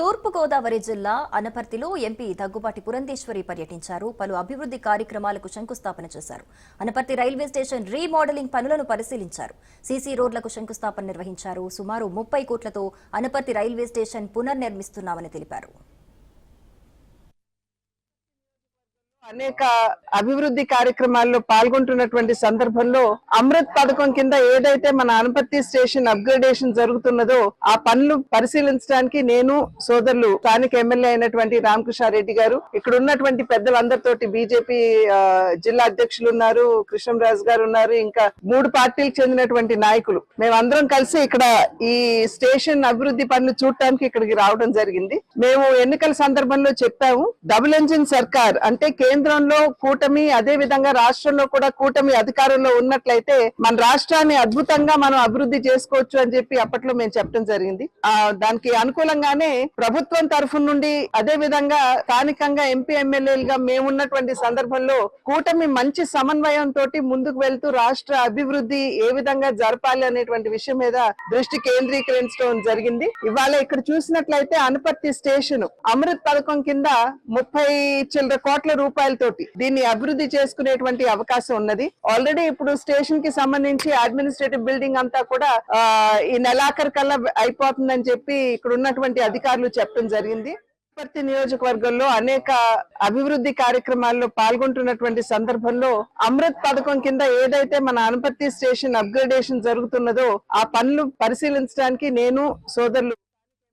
తూర్పు గోదావరి జిల్లా అనపర్తిలో ఎంపీ దగ్గుబాటి పురంధేశ్వరి పర్యటించారు. పలు అభివృద్ధి కార్యక్రమాలకు శంకుస్థాపన చేశారు. అనపర్తి రైల్వే స్టేషన్ రీమోడలింగ్ పనులను పరిశీలించారు. సీసీ రోడ్లకు శంకుస్థాపన నిర్వహించారు. సుమారు 30 కోట్లతో అనపర్తి రైల్వే స్టేషన్ పునర్నిర్మిస్తున్నామని తెలిపారు. అనేక అభివృద్ధి కార్యక్రమాల్లో పాల్గొంటున్నటువంటి సందర్భంలో అమృత్ పథకం కింద ఏదైతే మన అనపర్తి స్టేషన్ అప్గ్రేడేషన్ జరుగుతున్నదో ఆ పనులు పరిశీలించడానికి నేను సోదరులు స్థానిక ఎమ్మెల్యే అయినటువంటి రామకృష్ణారెడ్డి గారు, ఇక్కడ ఉన్నటువంటి పెద్దలందరితోటి బీజేపీ జిల్లా అధ్యక్షులు ఉన్నారు, కృష్ణంరాజు గారు ఉన్నారు, ఇంకా 3 పార్టీలకు చెందినటువంటి నాయకులు, మేమందరం కలిసి ఇక్కడ ఈ స్టేషన్ అభివృద్ధి పనులు చూడటానికి ఇక్కడికి రావడం జరిగింది. మేము ఎన్నికల సందర్భంలో చెప్పాము, డబుల్ ఇంజిన్ సర్కార్ అంటే కేంద్రంలో కూటమి, అదే విధంగా రాష్ట్రంలో కూడా కూటమి అధికారంలో ఉన్నట్లయితే మన రాష్ట్రాన్ని అద్భుతంగా మనం అభివృద్ధి చేసుకోవచ్చు అని చెప్పి అప్పట్లో మేము చెప్పడం జరిగింది. దానికి అనుకూలంగానే ప్రభుత్వం తరఫు నుండి, అదే విధంగా స్థానికంగా ఎంపీ ఎమ్మెల్యేలుగా మేమున్నటువంటి సందర్భంలో కూటమి మంచి సమన్వయం తోటి ముందుకు వెళ్తూ రాష్ట్ర అభివృద్ధి ఏ విధంగా జరపాలి అనేటువంటి విషయం మీద దృష్టి కేంద్రీకరించడం జరిగింది. ఇవాళ ఇక్కడ చూసినట్లయితే అనపర్తి స్టేషన్ అమృత్ పథకం కింద 30 కోట్ల రూపాయలతోటి దీన్ని అభివృద్ధి చేసుకునేటువంటి అవకాశం ఉన్నది. ఆల్రెడీ ఇప్పుడు స్టేషన్ కి సంబంధించి అడ్మినిస్ట్రేటివ్ బిల్డింగ్ అంతా కూడా ఈ నెలాఖరు కల్లా అయిపోతుందని చెప్పి ఇక్కడ ఉన్నటువంటి అధికారులు చెప్పడం జరిగింది. అనపర్తి నియోజకవర్గంలో అనేక అభివృద్ధి కార్యక్రమాల్లో పాల్గొంటున్నటువంటి సందర్భంలో అమృత్ పథకం కింద ఏదైతే మన అనపర్తి స్టేషన్ అప్గ్రేడేషన్ జరుగుతున్నదో ఆ పనులు పరిశీలించడానికి నేను సోదరులు